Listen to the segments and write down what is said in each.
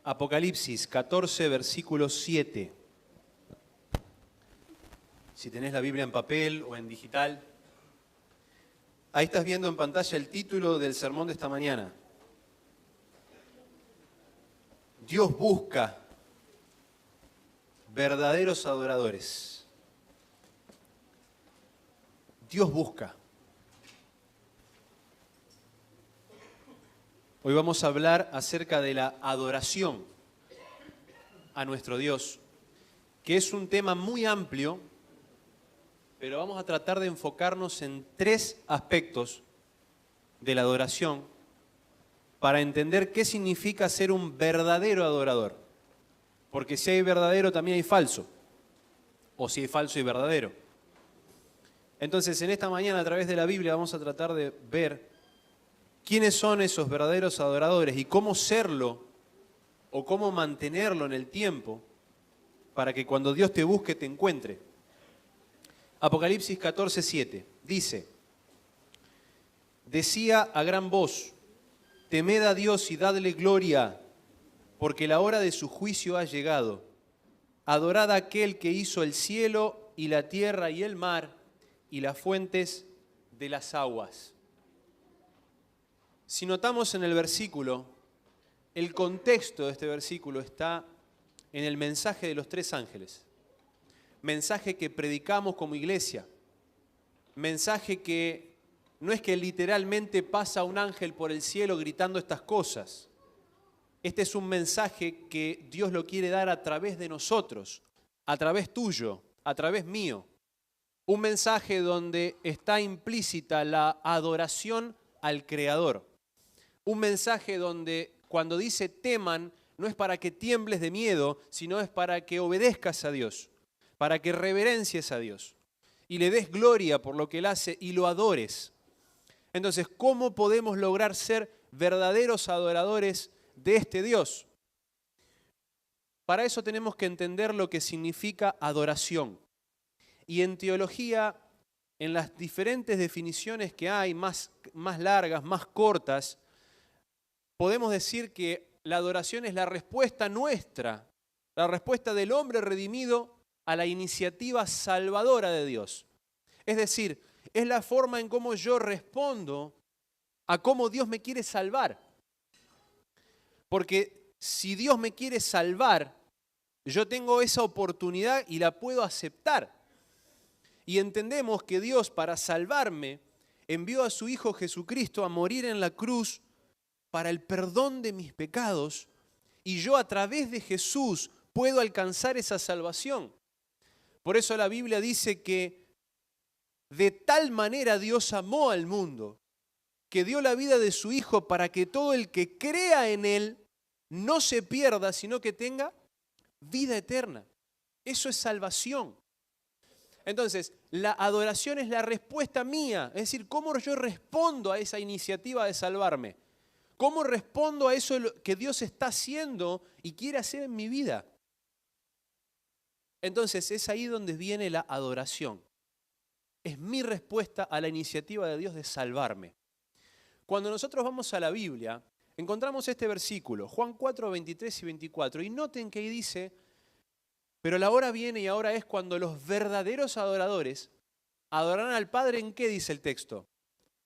Apocalipsis 14, versículo 7. Si tenés la Biblia en papel o en digital, ahí estás viendo en pantalla el título del sermón de esta mañana. Dios busca verdaderos adoradores. Dios busca. Hoy vamos a hablar acerca de la adoración a nuestro Dios, que es un tema muy amplio, pero vamos a tratar de enfocarnos en tres aspectos de la adoración para entender qué significa ser un verdadero adorador. Porque si hay verdadero, también hay falso. O si hay falso y verdadero. Entonces, en esta mañana, a través de la Biblia, vamos a tratar de ver quiénes son esos verdaderos adoradores y cómo serlo o cómo mantenerlo en el tiempo para que cuando Dios te busque, te encuentre. Apocalipsis 14, 7 dice: decía a gran voz, temed a Dios y dadle gloria, porque la hora de su juicio ha llegado. Adorad a aquel que hizo el cielo y la tierra y el mar y las fuentes de las aguas. Si notamos en el versículo, el contexto de este versículo está en el mensaje de los tres ángeles. Mensaje que predicamos como iglesia. Mensaje que no es que literalmente pasa un ángel por el cielo gritando estas cosas. Este es un mensaje que Dios lo quiere dar a través de nosotros, a través tuyo, a través mío. Un mensaje donde está implícita la adoración al Creador. Un mensaje donde cuando dice teman, no es para que tiembles de miedo, sino es para que obedezcas a Dios, para que reverencies a Dios y le des gloria por lo que Él hace y lo adores. Entonces, ¿cómo podemos lograr ser verdaderos adoradores de este Dios? Para eso tenemos que entender lo que significa adoración. Y en teología, en las diferentes definiciones que hay, más largas, más cortas, podemos decir que la adoración es la respuesta nuestra, la respuesta del hombre redimido a la iniciativa salvadora de Dios. Es decir, es la forma en cómo yo respondo a cómo Dios me quiere salvar. Porque si Dios me quiere salvar, yo tengo esa oportunidad y la puedo aceptar. Y entendemos que Dios, para salvarme, envió a su Hijo Jesucristo a morir en la cruz para el perdón de mis pecados, y yo a través de Jesús puedo alcanzar esa salvación. Por eso la Biblia dice que de tal manera Dios amó al mundo, que dio la vida de su Hijo para que todo el que crea en Él no se pierda, sino que tenga vida eterna. Eso es salvación. Entonces, la adoración es la respuesta mía, es decir, cómo yo respondo a esa iniciativa de salvarme. ¿Cómo respondo a eso que Dios está haciendo y quiere hacer en mi vida? Entonces es ahí donde viene la adoración. Es mi respuesta a la iniciativa de Dios de salvarme. Cuando nosotros vamos a la Biblia, encontramos este versículo, Juan 4, 23 y 24, y noten que ahí dice: pero la hora viene y ahora es cuando los verdaderos adoradores adorarán al Padre. ¿En qué dice el texto?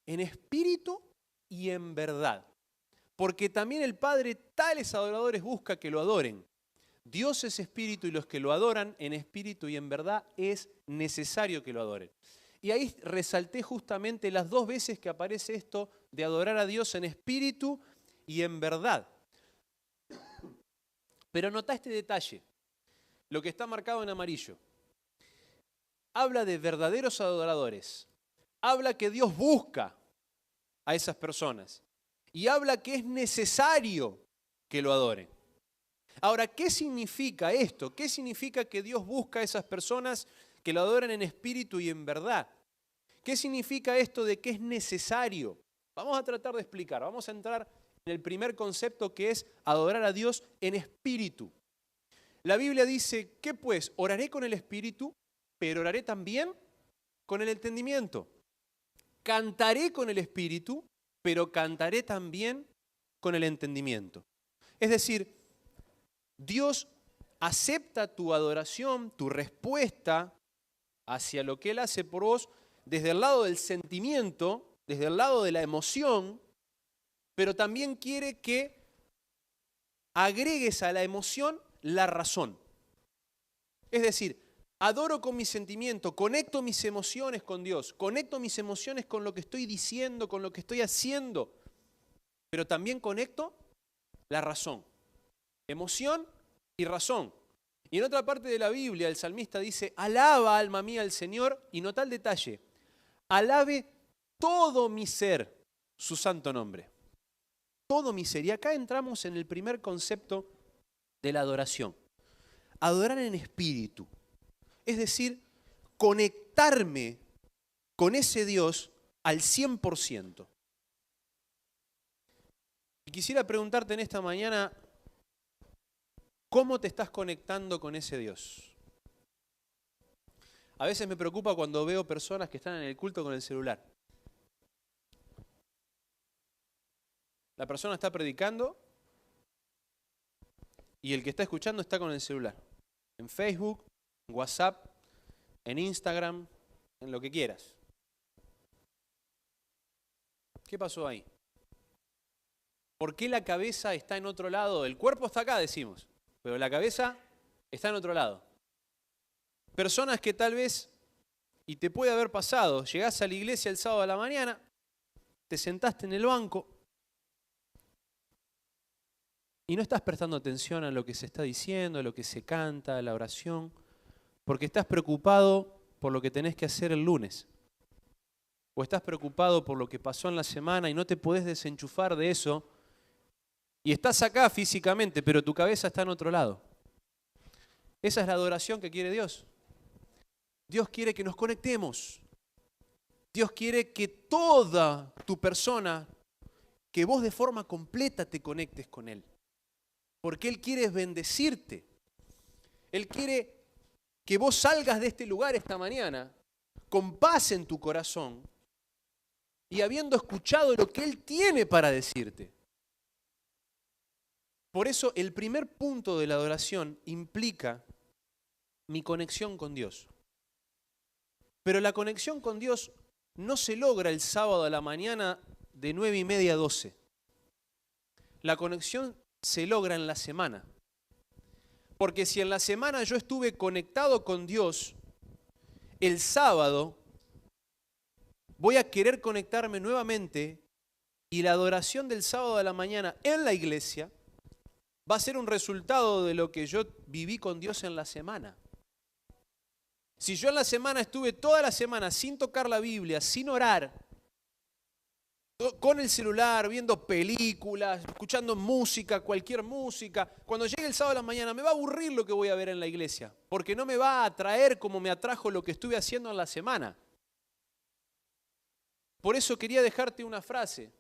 En espíritu y en verdad. Porque también el Padre tales adoradores busca que lo adoren. Dios es espíritu y los que lo adoran en espíritu y en verdad es necesario que lo adoren. Y ahí resalté justamente las dos veces que aparece esto de adorar a Dios en espíritu y en verdad. Pero notá este detalle, lo que está marcado en amarillo. Habla de verdaderos adoradores. Habla que Dios busca a esas personas. Y habla que es necesario que lo adoren. Ahora, ¿qué significa esto? ¿Qué significa que Dios busca a esas personas que lo adoren en espíritu y en verdad? ¿Qué significa esto de que es necesario? Vamos a tratar de explicar. Vamos a entrar en el primer concepto, que es adorar a Dios en espíritu. La Biblia dice, ¿qué pues? Oraré con el espíritu, pero oraré también con el entendimiento. Cantaré con el espíritu, pero cantaré también con el entendimiento. Es decir, Dios acepta tu adoración, tu respuesta hacia lo que Él hace por vos desde el lado del sentimiento, desde el lado de la emoción, pero también quiere que agregues a la emoción la razón. Es decir, adoro con mi sentimiento, conecto mis emociones con Dios, conecto mis emociones con lo que estoy diciendo, con lo que estoy haciendo, pero también conecto la razón. Emoción y razón. Y en otra parte de la Biblia el salmista dice, alaba alma mía al Señor, y nota el detalle, alabe todo mi ser su santo nombre. Todo mi ser. Y acá entramos en el primer concepto de la adoración. Adorar en espíritu. Es decir, conectarme con ese Dios al 100%. Y quisiera preguntarte en esta mañana, ¿cómo te estás conectando con ese Dios? A veces me preocupa cuando veo personas que están en el culto con el celular. La persona está predicando y el que está escuchando está con el celular. En Facebook, en WhatsApp, en Instagram, en lo que quieras. ¿Qué pasó ahí? ¿Por qué la cabeza está en otro lado? El cuerpo está acá, decimos, pero la cabeza está en otro lado. Personas que tal vez, y te puede haber pasado, llegás a la iglesia el sábado a la mañana, te sentaste en el banco y no estás prestando atención a lo que se está diciendo, a lo que se canta, a la oración, porque estás preocupado por lo que tenés que hacer el lunes. O estás preocupado por lo que pasó en la semana y no te podés desenchufar de eso. Y estás acá físicamente, pero tu cabeza está en otro lado. Esa es la adoración que quiere Dios. Dios quiere que nos conectemos. Dios quiere que toda tu persona, que vos de forma completa te conectes con Él. Porque Él quiere bendecirte. Él quiere que vos salgas de este lugar esta mañana con paz en tu corazón y habiendo escuchado lo que Él tiene para decirte. Por eso el primer punto de la adoración implica mi conexión con Dios. Pero la conexión con Dios no se logra el sábado a la mañana de 9:30 a 12. La conexión se logra en la semana. Porque si en la semana yo estuve conectado con Dios, el sábado voy a querer conectarme nuevamente y la adoración del sábado a la mañana en la iglesia va a ser un resultado de lo que yo viví con Dios en la semana. Si yo en la semana estuve toda la semana sin tocar la Biblia, sin orar, con el celular, viendo películas, escuchando música, cualquier música, cuando llegue el sábado a la mañana me va a aburrir lo que voy a ver en la iglesia, porque no me va a atraer como me atrajo lo que estuve haciendo en la semana. Por eso quería dejarte una frase.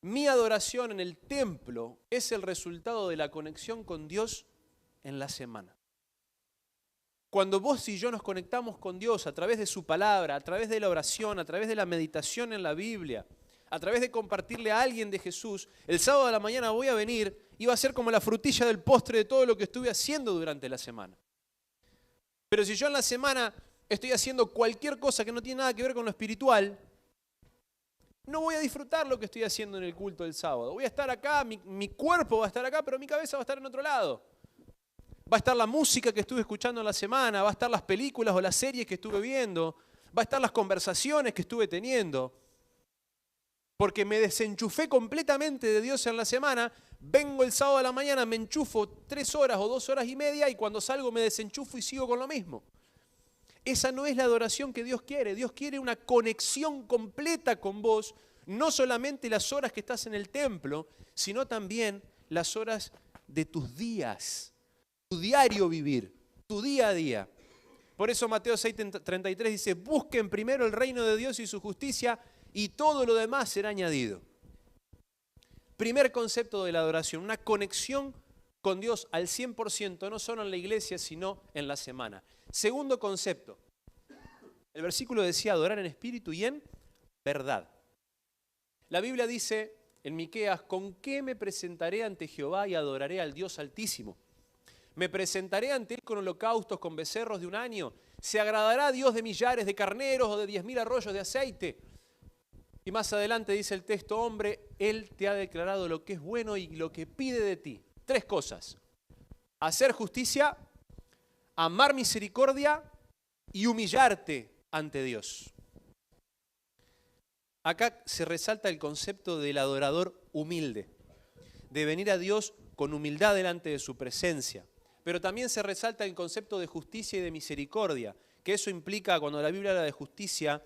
Mi adoración en el templo es el resultado de la conexión con Dios en la semana. Cuando vos y yo nos conectamos con Dios a través de su palabra, a través de la oración, a través de la meditación en la Biblia, a través de compartirle a alguien de Jesús, el sábado a la mañana voy a venir y va a ser como la frutilla del postre de todo lo que estuve haciendo durante la semana. Pero si yo en la semana estoy haciendo cualquier cosa que no tiene nada que ver con lo espiritual, no voy a disfrutar lo que estoy haciendo en el culto del sábado. Voy a estar acá, mi cuerpo va a estar acá, pero mi cabeza va a estar en otro lado. Va a estar la música que estuve escuchando en la semana, va a estar las películas o las series que estuve viendo, va a estar las conversaciones que estuve teniendo. Porque me desenchufé completamente de Dios en la semana, vengo el sábado a la mañana, me enchufo 3 horas o 2 horas y media y cuando salgo me desenchufo y sigo con lo mismo. Esa no es la adoración que Dios quiere. Dios quiere una conexión completa con vos, no solamente las horas que estás en el templo, sino también las horas de tus días, tu diario vivir, tu día a día. Por eso Mateo 6:33 dice, busquen primero el reino de Dios y su justicia y todo lo demás será añadido. Primer concepto de la adoración, una conexión con Dios al 100%, no solo en la iglesia, sino en la semana. Segundo concepto, el versículo decía adorar en espíritu y en verdad. La Biblia dice en Miqueas, ¿con qué me presentaré ante Jehová y adoraré al Dios Altísimo? Me presentaré ante Él con holocaustos, con becerros de un año. ¿Se agradará a Dios de millares de carneros o de 10.000 arroyos de aceite? Y más adelante dice el texto, hombre, Él te ha declarado lo que es bueno y lo que pide de ti. 3 cosas. Hacer justicia, amar misericordia y humillarte ante Dios. Acá se resalta el concepto del adorador humilde, de venir a Dios con humildad delante de su presencia. Pero también se resalta el concepto de justicia y de misericordia, que eso implica, cuando la Biblia habla de justicia,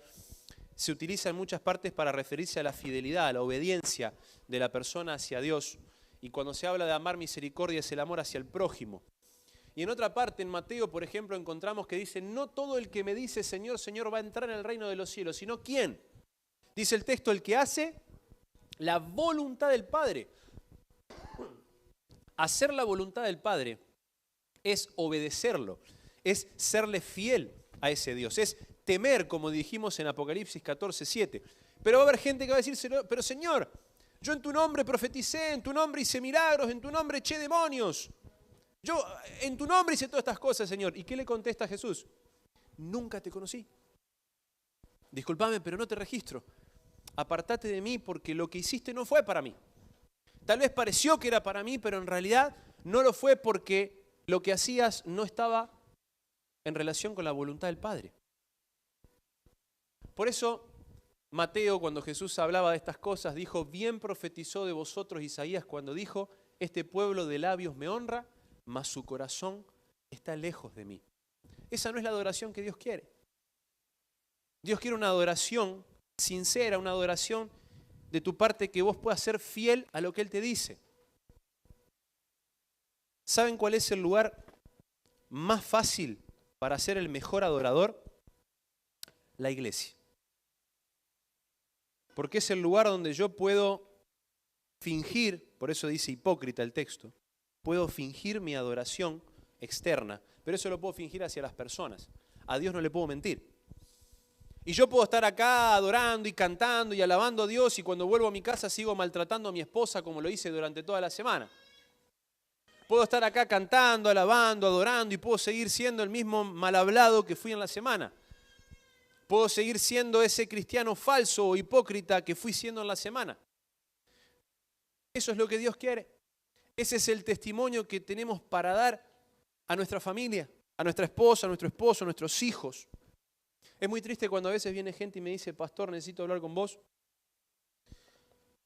se utiliza en muchas partes para referirse a la fidelidad, a la obediencia de la persona hacia Dios. Y cuando se habla de amar misericordia es el amor hacia el prójimo. Y en otra parte, en Mateo, por ejemplo, encontramos que dice, no todo el que me dice Señor, Señor va a entrar en el reino de los cielos, sino ¿quién? Dice el texto, el que hace la voluntad del Padre. Hacer la voluntad del Padre es obedecerlo, es serle fiel a ese Dios, es temer, como dijimos en Apocalipsis 14:7. Pero va a haber gente que va a decir, pero Señor, yo en tu nombre profeticé, en tu nombre hice milagros, en tu nombre eché demonios. Yo en tu nombre hice todas estas cosas, Señor. ¿Y qué le contesta Jesús? Nunca te conocí. Discúlpame, pero no te registro. Apartate de mí porque lo que hiciste no fue para mí. Tal vez pareció que era para mí, pero en realidad no lo fue porque lo que hacías no estaba en relación con la voluntad del Padre. Por eso Mateo, cuando Jesús hablaba de estas cosas, dijo, bien profetizó de vosotros Isaías cuando dijo, este pueblo de labios me honra, mas su corazón está lejos de mí. Esa no es la adoración que Dios quiere. Dios quiere una adoración sincera, una adoración de tu parte que vos puedas ser fiel a lo que Él te dice. ¿Saben cuál es el lugar más fácil para ser el mejor adorador? La iglesia. Porque es el lugar donde yo puedo fingir, por eso dice hipócrita el texto, puedo fingir mi adoración externa, pero eso lo puedo fingir hacia las personas. A Dios no le puedo mentir. Y yo puedo estar acá adorando y cantando y alabando a Dios y cuando vuelvo a mi casa sigo maltratando a mi esposa como lo hice durante toda la semana. Puedo estar acá cantando, alabando, adorando y puedo seguir siendo el mismo mal hablado que fui en la semana. Puedo seguir siendo ese cristiano falso o hipócrita que fui siendo en la semana. Eso es lo que Dios quiere. Ese es el testimonio que tenemos para dar a nuestra familia, a nuestra esposa, a nuestro esposo, a nuestros hijos. Es muy triste cuando a veces viene gente y me dice, pastor, necesito hablar con vos,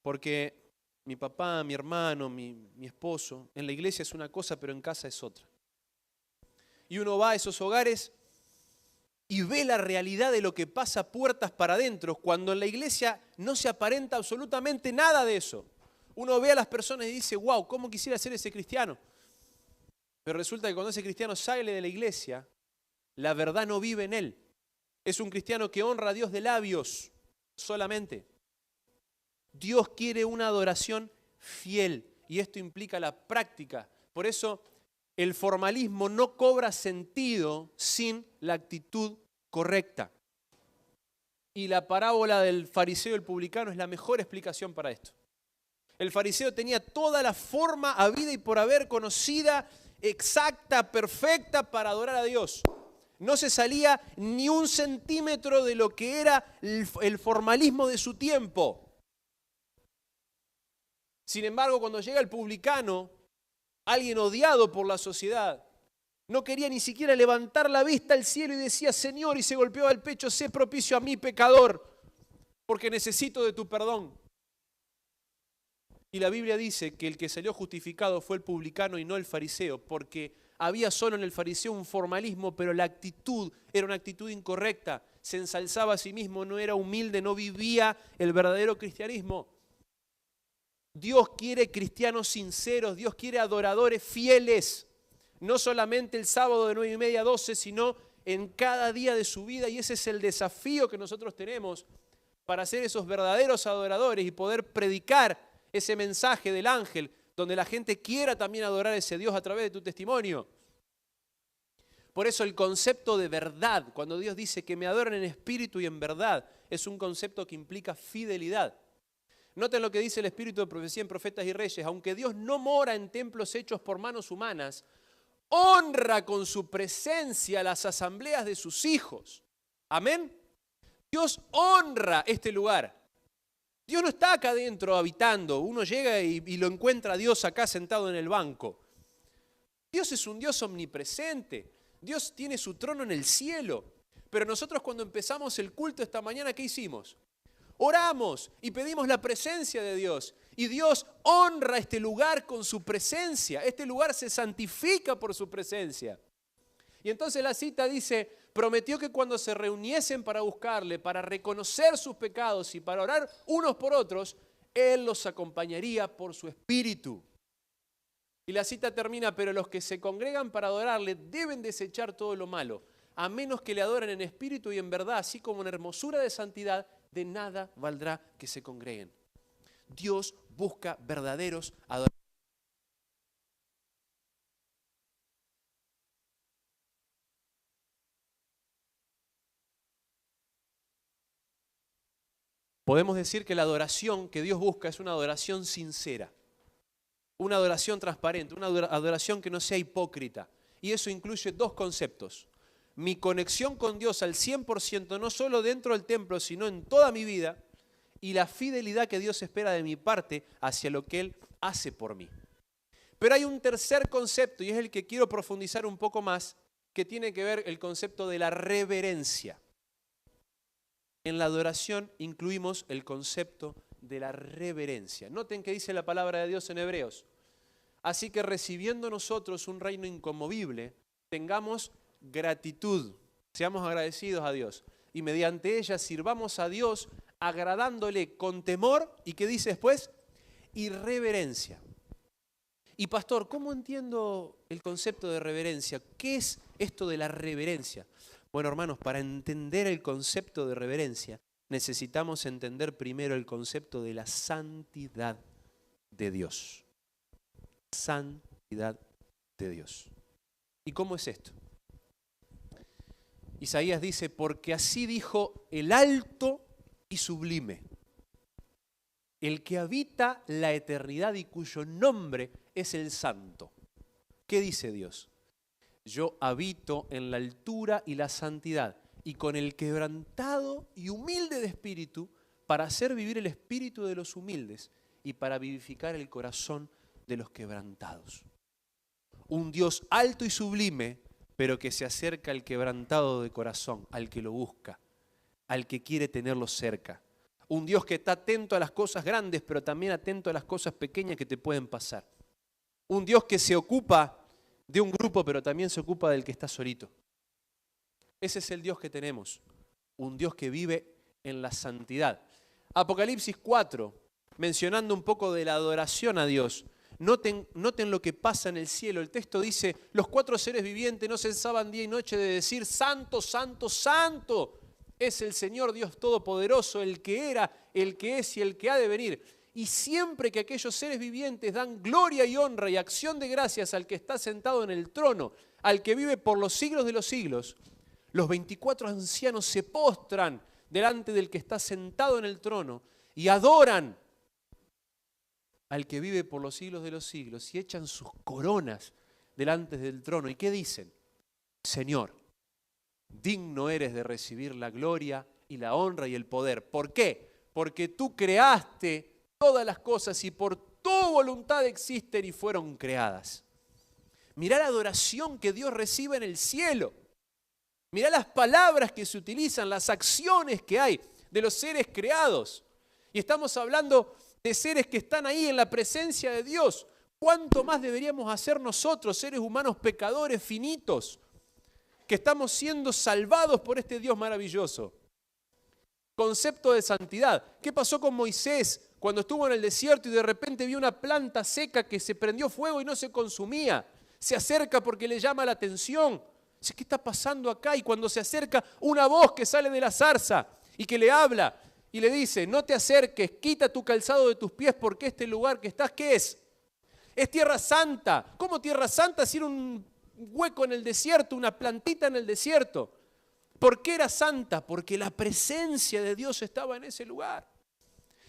porque mi papá, mi hermano, mi esposo, en la iglesia es una cosa, pero en casa es otra. Y uno va a esos hogares y ve la realidad de lo que pasa puertas para adentro, cuando en la iglesia no se aparenta absolutamente nada de eso. Uno ve a las personas y dice, wow, ¿cómo quisiera ser ese cristiano? Pero resulta que cuando ese cristiano sale de la iglesia, la verdad no vive en él. Es un cristiano que honra a Dios de labios solamente. Dios quiere una adoración fiel y esto implica la práctica. Por eso el formalismo no cobra sentido sin la actitud correcta. Y la parábola del fariseo y el publicano es la mejor explicación para esto. El fariseo tenía toda la forma habida y por haber conocida, exacta, perfecta para adorar a Dios. No se salía ni un centímetro de lo que era el formalismo de su tiempo. Sin embargo, cuando llega el publicano, alguien odiado por la sociedad, no quería ni siquiera levantar la vista al cielo y decía, Señor, y se golpeaba el pecho, sé propicio a mí, pecador, porque necesito de tu perdón. Y la Biblia dice que el que salió justificado fue el publicano y no el fariseo, porque había solo en el fariseo un formalismo, pero la actitud era una actitud incorrecta. Se ensalzaba a sí mismo, no era humilde, no vivía el verdadero cristianismo. Dios quiere cristianos sinceros, Dios quiere adoradores fieles, no solamente el sábado de 9:30 a 12, sino en cada día de su vida, y ese es el desafío que nosotros tenemos para ser esos verdaderos adoradores y poder predicar ese mensaje del ángel, donde la gente quiera también adorar a ese Dios a través de tu testimonio. Por eso el concepto de verdad, cuando Dios dice que me adoren en espíritu y en verdad, es un concepto que implica fidelidad. Noten lo que dice el Espíritu de Profecía en Profetas y Reyes. Aunque Dios no mora en templos hechos por manos humanas, honra con su presencia las asambleas de sus hijos. Amén. Dios honra este lugar. Dios no está acá adentro habitando. Uno llega y lo encuentra a Dios acá sentado en el banco. Dios es un Dios omnipresente. Dios tiene su trono en el cielo. Pero nosotros cuando empezamos el culto esta mañana, ¿qué hicimos? Oramos y pedimos la presencia de Dios. Y Dios honra este lugar con su presencia. Este lugar se santifica por su presencia. Y entonces la cita dice, prometió que cuando se reuniesen para buscarle, para reconocer sus pecados y para orar unos por otros, Él los acompañaría por su espíritu. Y la cita termina, pero los que se congregan para adorarle deben desechar todo lo malo, a menos que le adoren en espíritu y en verdad, así como en hermosura de santidad, de nada valdrá que se congreguen. Dios busca verdaderos adoradores. Podemos decir que la adoración que Dios busca es una adoración sincera, una adoración transparente, una adoración que no sea hipócrita. Y eso incluye dos conceptos. Mi conexión con Dios al 100%, no solo dentro del templo, sino en toda mi vida, y la fidelidad que Dios espera de mi parte hacia lo que Él hace por mí. Pero hay un tercer concepto, y es el que quiero profundizar un poco más, que tiene que ver el concepto de la reverencia. En la adoración incluimos el concepto de la reverencia. Noten que dice la palabra de Dios en Hebreos. Así que recibiendo nosotros un reino inconmovible, tengamos gratitud, seamos agradecidos a Dios. Y mediante ella sirvamos a Dios agradándole con temor, ¿y qué dice después? Y reverencia. Y pastor, ¿cómo entiendo el concepto de reverencia? ¿Qué es esto de la reverencia? Bueno, hermanos, para entender el concepto de reverencia, necesitamos entender primero el concepto de la santidad de Dios. Santidad de Dios. ¿Y cómo es esto? Isaías dice, porque así dijo el alto y sublime, el que habita la eternidad y cuyo nombre es el santo. ¿Qué dice Dios? Yo habito en la altura y la santidad, y con el quebrantado y humilde de espíritu, para hacer vivir el espíritu de los humildes y para vivificar el corazón de los quebrantados. Un Dios alto y sublime, pero que se acerca al quebrantado de corazón, al que lo busca, al que quiere tenerlo cerca. Un Dios que está atento a las cosas grandes, pero también atento a las cosas pequeñas que te pueden pasar. Un Dios que se ocupa de un grupo, pero también se ocupa del que está solito. Ese es el Dios que tenemos, un Dios que vive en la santidad. Apocalipsis 4, mencionando un poco de la adoración a Dios. Noten lo que pasa en el cielo. El texto dice, los cuatro seres vivientes no cesaban día y noche de decir, santo, santo, santo es el Señor Dios Todopoderoso, el que era, el que es y el que ha de venir. Y siempre que aquellos seres vivientes dan gloria y honra y acción de gracias al que está sentado en el trono, al que vive por los siglos de los siglos, los 24 ancianos se postran delante del que está sentado en el trono y adoran al que vive por los siglos de los siglos y echan sus coronas delante del trono. ¿Y qué dicen? Señor, digno eres de recibir la gloria y la honra y el poder. ¿Por qué? Porque tú creaste todas las cosas y por tu voluntad existen y fueron creadas. Mirá la adoración que Dios recibe en el cielo. Mirá las palabras que se utilizan, las acciones que hay de los seres creados. Y estamos hablando de seres que están ahí en la presencia de Dios. ¿Cuánto más deberíamos hacer nosotros, seres humanos pecadores finitos, que estamos siendo salvados por este Dios maravilloso? Concepto de santidad. ¿Qué pasó con Moisés cuando estuvo en el desierto y de repente vio una planta seca que se prendió fuego y no se consumía? Se acerca porque le llama la atención. Dice, ¿qué está pasando acá? Y cuando se acerca, una voz que sale de la zarza y que le habla y le dice, no te acerques, quita tu calzado de tus pies porque este lugar que estás, ¿qué es? Es tierra santa. ¿Cómo tierra santa si era un hueco en el desierto, una plantita en el desierto? ¿Por qué era santa? Porque la presencia de Dios estaba en ese lugar.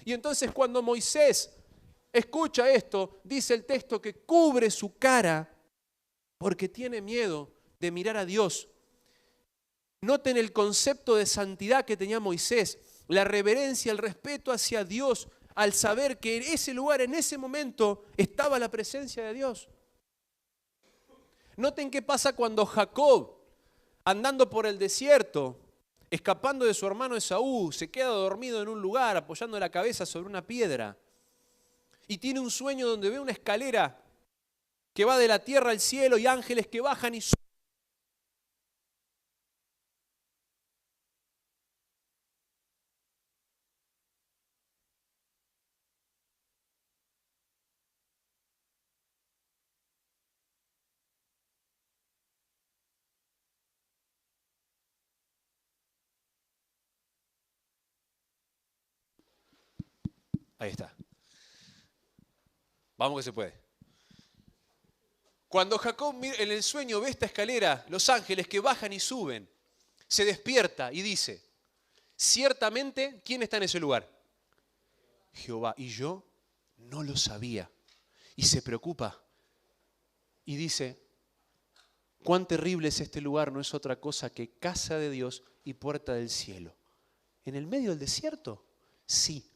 Y entonces cuando Moisés escucha esto, dice el texto que cubre su cara porque tiene miedo de mirar a Dios. Noten el concepto de santidad que tenía Moisés, la reverencia, el respeto hacia Dios, al saber que en ese lugar, en ese momento, estaba la presencia de Dios. Noten qué pasa cuando Jacob, andando por el desierto, escapando de su hermano Esaú, se queda dormido en un lugar, apoyando la cabeza sobre una piedra, y tiene un sueño donde ve una escalera que va de la tierra al cielo y ángeles que bajan y suben. Ahí está. Vamos que se puede. Cuando Jacob en el sueño ve esta escalera, los ángeles que bajan y suben, se despierta y dice, ciertamente, ¿quién está en ese lugar? Jehová. Y yo no lo sabía. Y se preocupa y dice, cuán terrible es este lugar, no es otra cosa que casa de Dios y puerta del cielo. ¿En el medio del desierto? Sí,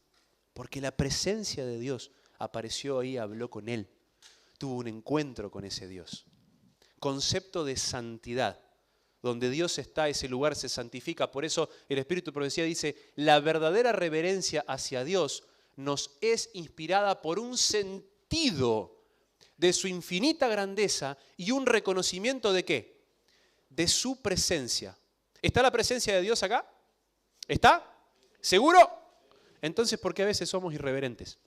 porque la presencia de Dios apareció ahí, habló con él, tuvo un encuentro con ese Dios. Concepto de santidad. Donde Dios está, ese lugar se santifica. Por eso el Espíritu de Profecía dice, la verdadera reverencia hacia Dios nos es inspirada por un sentido de su infinita grandeza y un reconocimiento de ¿qué? De su presencia. ¿Está la presencia de Dios acá? ¿Está? ¿Seguro? Entonces, ¿por qué a veces somos irreverentes?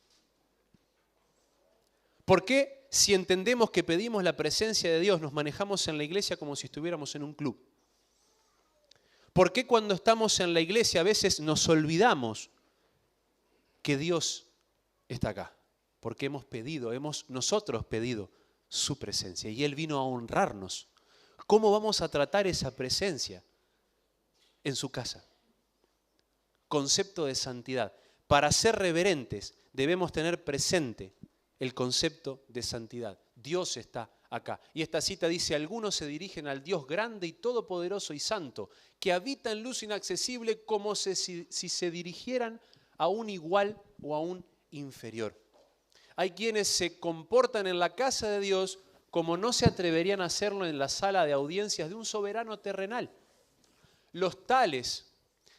¿Por qué si entendemos que pedimos la presencia de Dios nos manejamos en la iglesia como si estuviéramos en un club? ¿Por qué cuando estamos en la iglesia a veces nos olvidamos que Dios está acá? Porque hemos nosotros pedido su presencia y Él vino a honrarnos. ¿Cómo vamos a tratar esa presencia? En su casa. Concepto de santidad. Para ser reverentes debemos tener presente el concepto de santidad. Dios está acá. Y esta cita dice, algunos se dirigen al Dios grande y todopoderoso y santo, que habita en luz inaccesible como si se dirigieran a un igual o a un inferior. Hay quienes se comportan en la casa de Dios como no se atreverían a hacerlo en la sala de audiencias de un soberano terrenal. Los tales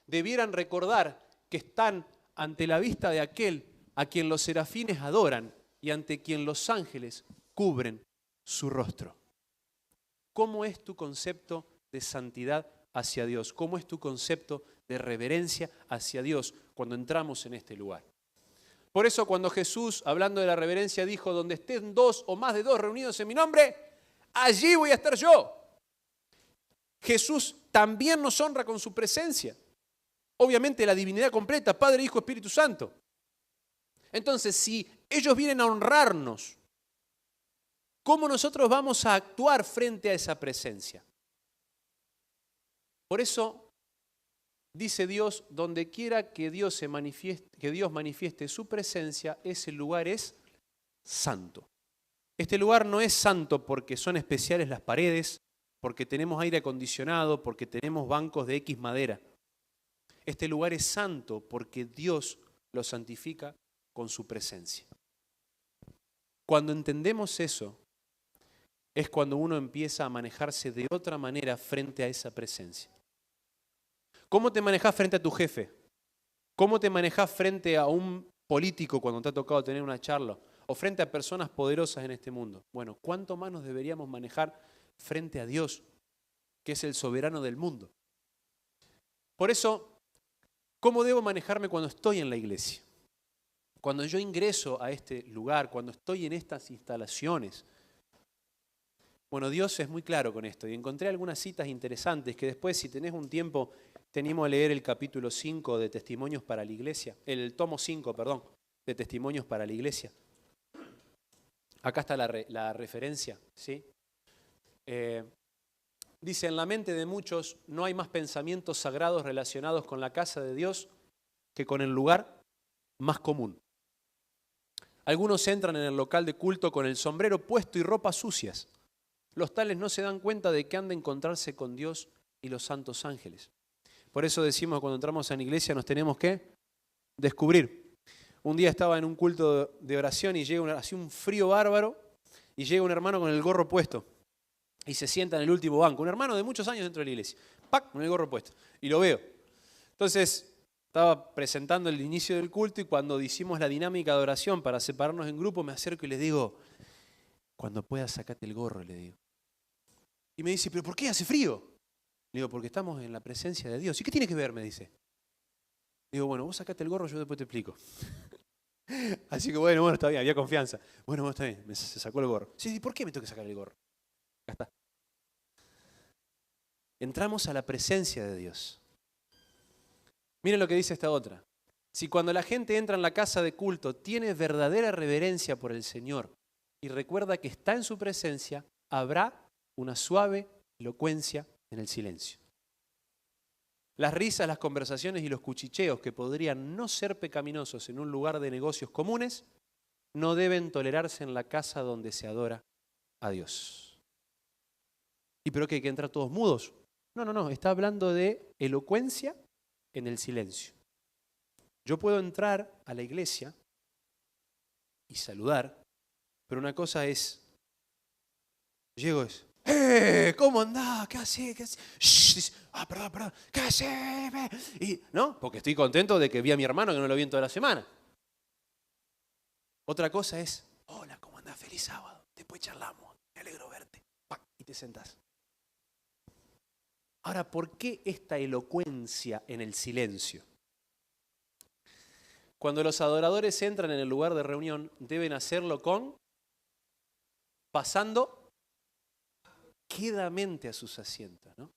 debieran recordar que están ante la vista de aquel a quien los serafines adoran y ante quien los ángeles cubren su rostro. ¿Cómo es tu concepto de santidad hacia Dios? ¿Cómo es tu concepto de reverencia hacia Dios cuando entramos en este lugar? Por eso cuando Jesús, hablando de la reverencia, dijo, donde estén dos o más de dos reunidos en mi nombre, allí voy a estar yo. Jesús también nos honra con su presencia. Obviamente la divinidad completa, Padre, Hijo, Espíritu Santo. Entonces, si ellos vienen a honrarnos, ¿cómo nosotros vamos a actuar frente a esa presencia? Por eso dice Dios, donde quiera que Dios manifieste su presencia, ese lugar es santo. Este lugar no es santo porque son especiales las paredes, porque tenemos aire acondicionado, porque tenemos bancos de X madera. Este lugar es santo porque Dios lo santifica con su presencia. Cuando entendemos eso, es cuando uno empieza a manejarse de otra manera frente a esa presencia. ¿Cómo te manejas frente a tu jefe? ¿Cómo te manejas frente a un político cuando te ha tocado tener una charla? O frente a personas poderosas en este mundo. Bueno, ¿cuánto más nos deberíamos manejar frente a Dios, que es el soberano del mundo? Por eso, ¿cómo debo manejarme cuando estoy en la iglesia? Cuando yo ingreso a este lugar, cuando estoy en estas instalaciones. Bueno, Dios es muy claro con esto y encontré algunas citas interesantes que después, si tenés un tiempo, te animo a leer el capítulo 5 de Testimonios para la Iglesia, el tomo 5, perdón, de Testimonios para la Iglesia. Acá está la referencia, ¿sí? Dice, en la mente de muchos no hay más pensamientos sagrados relacionados con la casa de Dios que con el lugar más común. Algunos entran en el local de culto con el sombrero puesto y ropas sucias. Los tales no se dan cuenta de que han de encontrarse con Dios y los santos ángeles. Por eso decimos que cuando entramos en la iglesia nos tenemos que descubrir. Un día estaba en un culto de oración y llega hacía un frío bárbaro y llega un hermano con el gorro puesto y se sienta en el último banco. Un hermano de muchos años dentro de la iglesia. ¡Pac! Con el gorro puesto. Y lo veo. Entonces estaba presentando el inicio del culto y cuando hicimos la dinámica de oración para separarnos en grupo me acerco y le digo, cuando puedas sacate el gorro, le digo. Y me dice, ¿pero por qué hace frío? Le digo, porque estamos en la presencia de Dios. ¿Y qué tiene que ver? Me dice. Digo, bueno, vos sacate el gorro, yo después te explico. Así que bueno, está bien, había confianza. Bueno, está bien, se sacó el gorro. Sí, ¿por qué me tengo que sacar el gorro? Ya está. Entramos a la presencia de Dios. Miren lo que dice esta otra. Si cuando la gente entra en la casa de culto tiene verdadera reverencia por el Señor y recuerda que está en su presencia, habrá una suave elocuencia en el silencio. Las risas, las conversaciones y los cuchicheos que podrían no ser pecaminosos en un lugar de negocios comunes, no deben tolerarse en la casa donde se adora a Dios. ¿Y pero qué? ¿Hay que entrar todos mudos? No, está hablando de elocuencia en el silencio. Yo puedo entrar a la iglesia y saludar, pero una cosa es, llego es, ¿cómo andás? ¿Qué haces? ¿Qué haces? Perdón, ¿qué haces? Y, ¿no? Porque estoy contento de que vi a mi hermano que no lo vi en toda la semana. Otra cosa es, hola, ¿cómo andás? Feliz sábado. Después charlamos, me alegro verte. Y te sentás. Ahora, ¿por qué esta elocuencia en el silencio? Cuando los adoradores entran en el lugar de reunión, deben hacerlo pasando quedamente a sus asientos, ¿no?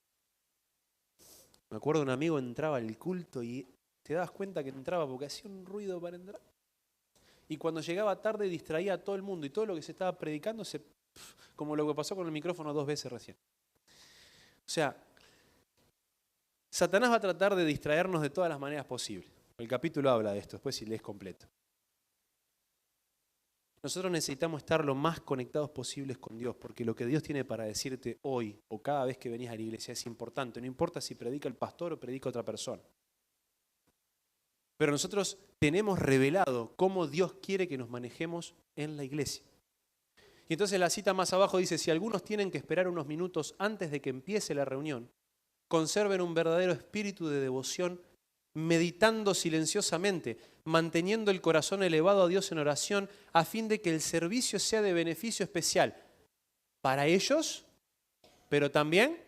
Me acuerdo un amigo entraba al culto y te das cuenta que entraba porque hacía un ruido para entrar. Y cuando llegaba tarde distraía a todo el mundo y todo lo que se estaba predicando, como lo que pasó con el micrófono 2 veces recién. O sea, Satanás va a tratar de distraernos de todas las maneras posibles. El capítulo habla de esto, después si lees completo. Nosotros necesitamos estar lo más conectados posibles con Dios, porque lo que Dios tiene para decirte hoy o cada vez que venís a la iglesia es importante. No importa si predica el pastor o predica otra persona. Pero nosotros tenemos revelado cómo Dios quiere que nos manejemos en la iglesia. Y entonces la cita más abajo dice, si algunos tienen que esperar unos minutos antes de que empiece la reunión, conserven un verdadero espíritu de devoción, meditando silenciosamente, manteniendo el corazón elevado a Dios en oración, a fin de que el servicio sea de beneficio especial para ellos, pero también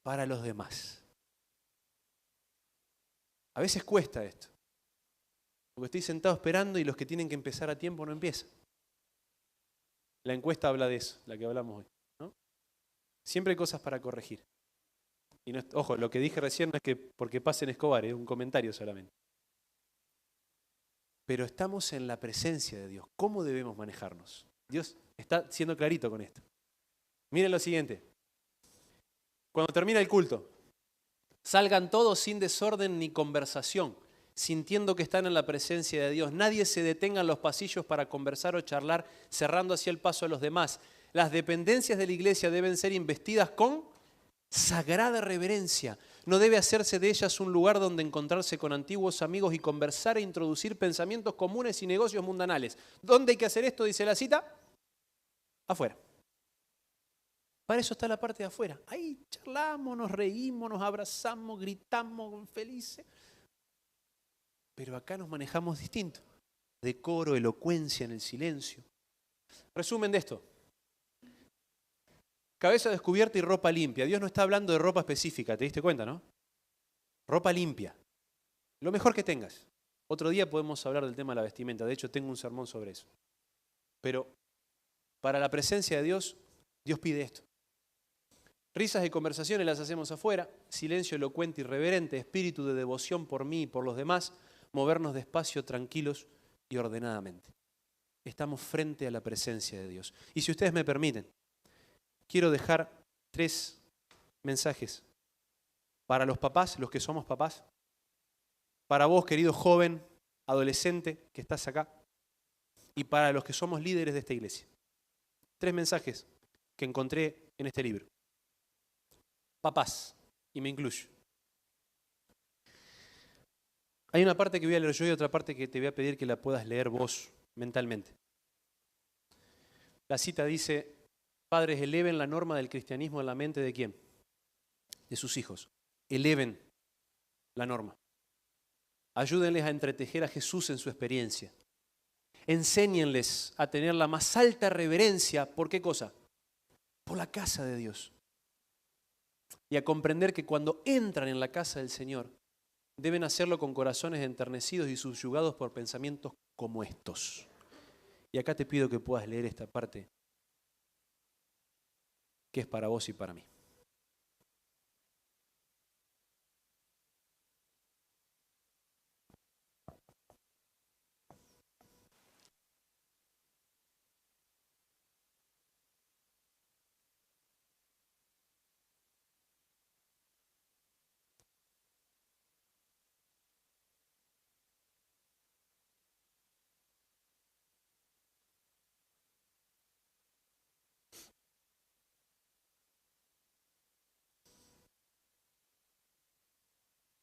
para los demás. A veces cuesta esto, porque estoy sentado esperando y los que tienen que empezar a tiempo no empiezan. La encuesta habla de eso, la que hablamos hoy, ¿no? Siempre hay cosas para corregir. Y no, ojo, lo que dije recién no es que porque pasen Escobar, es un comentario solamente. Pero estamos en la presencia de Dios. ¿Cómo debemos manejarnos? Dios está siendo clarito con esto. Miren lo siguiente. Cuando termina el culto, salgan todos sin desorden ni conversación, sintiendo que están en la presencia de Dios. Nadie se detenga en los pasillos para conversar o charlar, cerrando así el paso a los demás. Las dependencias de la iglesia deben ser investidas con sagrada reverencia. No debe hacerse de ellas un lugar donde encontrarse con antiguos amigos y conversar e introducir pensamientos comunes y negocios mundanales. ¿Dónde hay que hacer esto? Dice la cita. Afuera. Para eso está la parte de afuera. Ahí charlamos, nos reímos, nos abrazamos, gritamos felices. Pero acá nos manejamos distinto. Decoro, elocuencia en el silencio. Resumen de esto. Cabeza descubierta y ropa limpia. Dios no está hablando de ropa específica, ¿te diste cuenta, no? Ropa limpia. Lo mejor que tengas. Otro día podemos hablar del tema de la vestimenta. De hecho, tengo un sermón sobre eso. Pero para la presencia de Dios, Dios pide esto. Risas y conversaciones las hacemos afuera. Silencio elocuente y reverente. Espíritu de devoción por mí y por los demás. Movernos despacio, tranquilos y ordenadamente. Estamos frente a la presencia de Dios. Y si ustedes me permiten, quiero dejar 3 mensajes para los papás, los que somos papás, para vos, querido joven, adolescente que estás acá, y para los que somos líderes de esta iglesia. 3 mensajes que encontré en este libro. Papás, y me incluyo. Hay una parte que voy a leer yo y otra parte que te voy a pedir que la puedas leer vos mentalmente. La cita dice: padres, eleven la norma del cristianismo en la mente ¿de quién? De sus hijos. Eleven la norma. Ayúdenles a entretejer a Jesús en su experiencia. Enséñenles a tener la más alta reverencia. ¿Por qué cosa? Por la casa de Dios. Y a comprender que cuando entran en la casa del Señor, deben hacerlo con corazones enternecidos y subyugados por pensamientos como estos. Y acá te pido que puedas leer esta parte, que es para vos y para mí.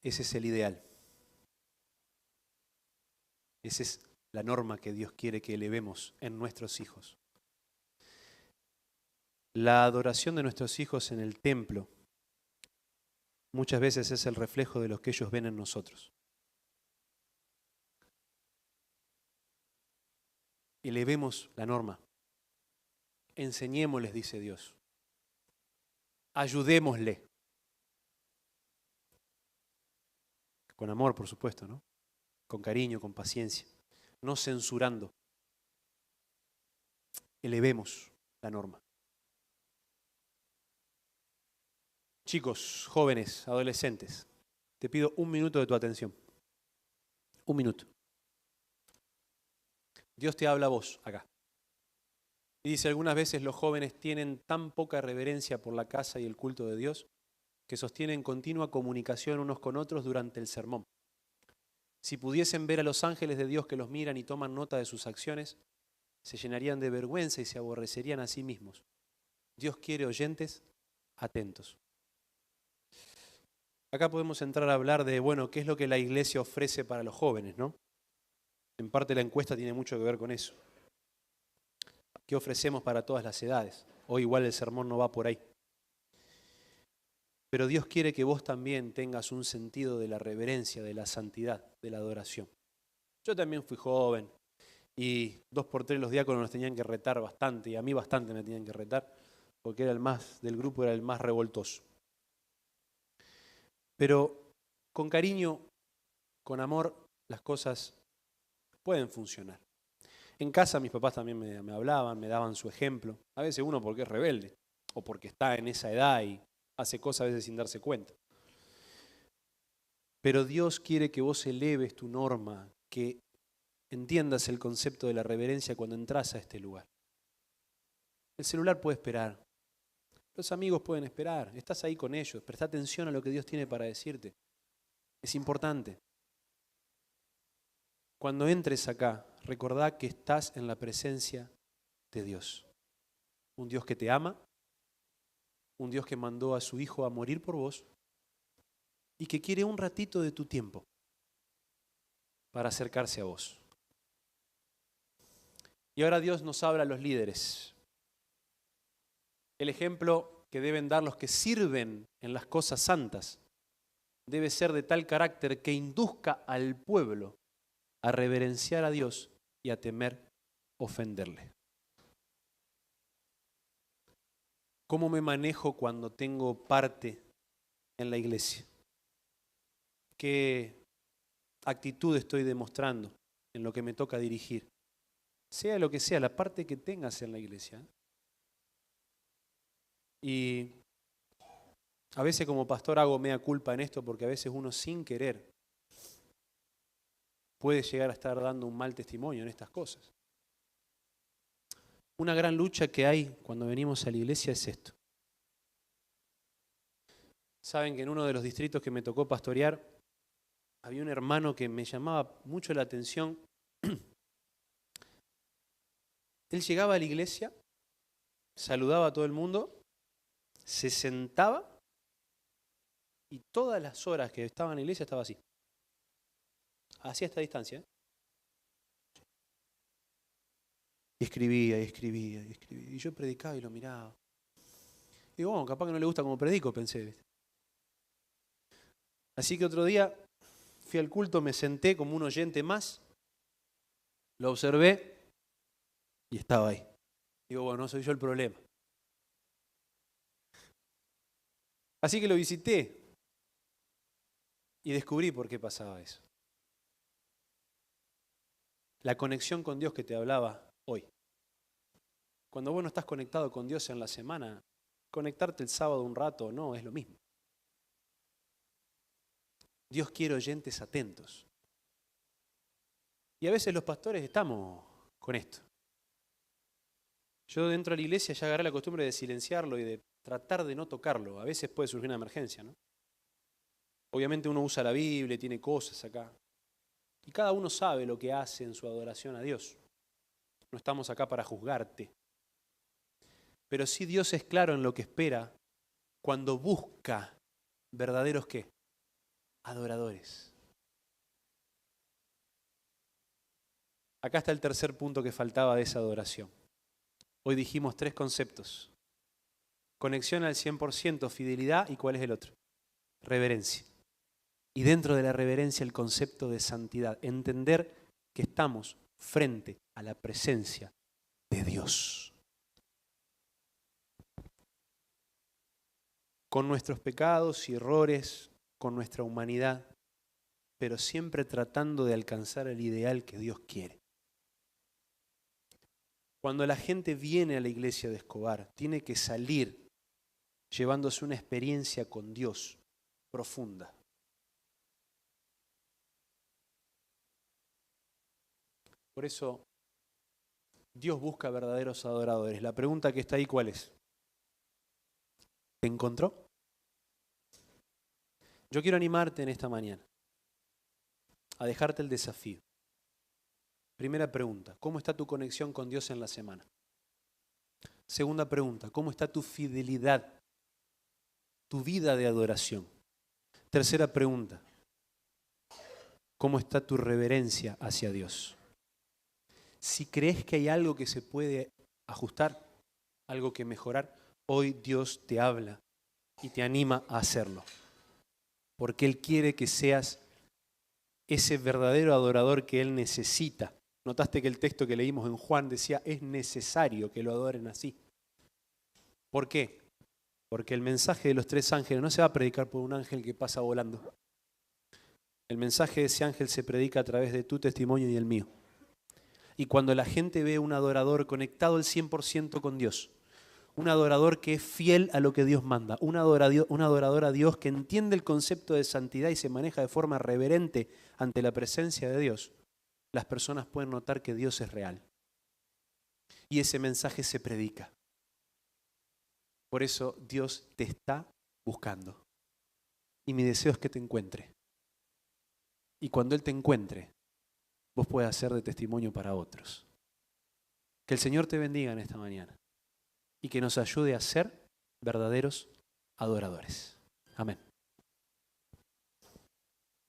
Ese es el ideal. Esa es la norma que Dios quiere que elevemos en nuestros hijos. La adoración de nuestros hijos en el templo muchas veces es el reflejo de lo que ellos ven en nosotros. Elevemos la norma. Enseñémosles, dice Dios. Ayudémosle. Con amor, por supuesto, ¿no? Con cariño, con paciencia. No censurando. Elevemos la norma. Chicos, jóvenes, adolescentes, te pido 1 minuto de tu atención. 1 minuto. Dios te habla a vos acá. Y dice, algunas veces los jóvenes tienen tan poca reverencia por la casa y el culto de Dios que sostienen continua comunicación unos con otros durante el sermón. Si pudiesen ver a los ángeles de Dios que los miran y toman nota de sus acciones, se llenarían de vergüenza y se aborrecerían a sí mismos. Dios quiere oyentes atentos. Acá podemos entrar a hablar de, bueno, qué es lo que la iglesia ofrece para los jóvenes, ¿no? En parte la encuesta tiene mucho que ver con eso. ¿Qué ofrecemos para todas las edades? Hoy igual el sermón no va por ahí. Pero Dios quiere que vos también tengas un sentido de la reverencia, de la santidad, de la adoración. Yo también fui joven y 2 por 3 los diáconos nos tenían que retar bastante, y a mí bastante me tenían que retar, porque era el más del grupo, era el más revoltoso. Pero con cariño, con amor, las cosas pueden funcionar. En casa mis papás también me hablaban, me daban su ejemplo. A veces uno porque es rebelde o porque está en esa edad y hace cosas a veces sin darse cuenta. Pero Dios quiere que vos eleves tu norma, que entiendas el concepto de la reverencia cuando entras a este lugar. El celular puede esperar. Los amigos pueden esperar. Estás ahí con ellos. Presta atención a lo que Dios tiene para decirte. Es importante. Cuando entres acá, recordá que estás en la presencia de Dios. Un Dios que te ama, un Dios que mandó a su Hijo a morir por vos y que quiere un ratito de tu tiempo para acercarse a vos. Y ahora Dios nos habla a los líderes. El ejemplo que deben dar los que sirven en las cosas santas debe ser de tal carácter que induzca al pueblo a reverenciar a Dios y a temer ofenderle. ¿Cómo me manejo cuando tengo parte en la iglesia? ¿Qué actitud estoy demostrando en lo que me toca dirigir? Sea lo que sea, la parte que tengas en la iglesia. Y a veces como pastor hago mea culpa en esto porque a veces uno sin querer puede llegar a estar dando un mal testimonio en estas cosas. Una gran lucha que hay cuando venimos a la iglesia es esto. Saben que en uno de los distritos que me tocó pastorear había un hermano que me llamaba mucho la atención. Él llegaba a la iglesia saludaba a todo el mundo, se sentaba y todas las horas que estaba en la iglesia estaba así. Así a esta distancia, ¿eh? Y escribía, y escribía, y escribía. Y yo predicaba y lo miraba. Y bueno, capaz que no le gusta como predico, pensé, ¿viste? Así que otro día fui al culto, me senté como un oyente más, lo observé y estaba ahí. Digo, bueno, no soy yo el problema. Así que lo visité y descubrí por qué pasaba eso. La conexión con Dios que te hablaba hoy. Cuando vos no estás conectado con Dios en la semana, conectarte el sábado un rato o no es lo mismo. Dios quiere oyentes atentos. Y a veces los pastores estamos con esto. Yo dentro de la iglesia ya agarré la costumbre de silenciarlo y de tratar de no tocarlo. A veces puede surgir una emergencia, ¿no? Obviamente uno usa la Biblia, tiene cosas acá. Y cada uno sabe lo que hace en su adoración a Dios. No estamos acá para juzgarte. Pero sí Dios es claro en lo que espera cuando busca verdaderos ¿qué? Adoradores. Acá está el tercer punto que faltaba de esa adoración. Hoy dijimos 3 conceptos. Conexión al 100%, fidelidad y ¿cuál es el otro? Reverencia. Y dentro de la reverencia el concepto de santidad. Entender que estamos frente a la presencia de Dios. Con nuestros pecados y errores, con nuestra humanidad, pero siempre tratando de alcanzar el ideal que Dios quiere. Cuando la gente viene a la iglesia de Escobar, tiene que salir llevándose una experiencia con Dios profunda. Por eso, Dios busca verdaderos adoradores. La pregunta que está ahí, ¿cuál es? ¿Te encontró? Yo quiero animarte en esta mañana a dejarte el desafío. Primera pregunta, ¿cómo está tu conexión con Dios en la semana? Segunda pregunta, ¿cómo está tu fidelidad, tu vida de adoración? Tercera pregunta, ¿cómo está tu reverencia hacia Dios? Si crees que hay algo que se puede ajustar, algo que mejorar, hoy Dios te habla y te anima a hacerlo. Porque Él quiere que seas ese verdadero adorador que Él necesita. Notaste que el texto que leímos en Juan decía, es necesario que lo adoren así. ¿Por qué? Porque el mensaje de los 3 ángeles no se va a predicar por un ángel que pasa volando. El mensaje de ese ángel se predica a través de tu testimonio y el mío. Y cuando la gente ve un adorador conectado al 100% con Dios, un adorador que es fiel a lo que Dios manda, un adorador a Dios que entiende el concepto de santidad y se maneja de forma reverente ante la presencia de Dios, las personas pueden notar que Dios es real. Y ese mensaje se predica. Por eso Dios te está buscando. Y mi deseo es que te encuentre. Y cuando Él te encuentre, vos puedas ser de testimonio para otros. Que el Señor te bendiga en esta mañana y que nos ayude a ser verdaderos adoradores. Amén.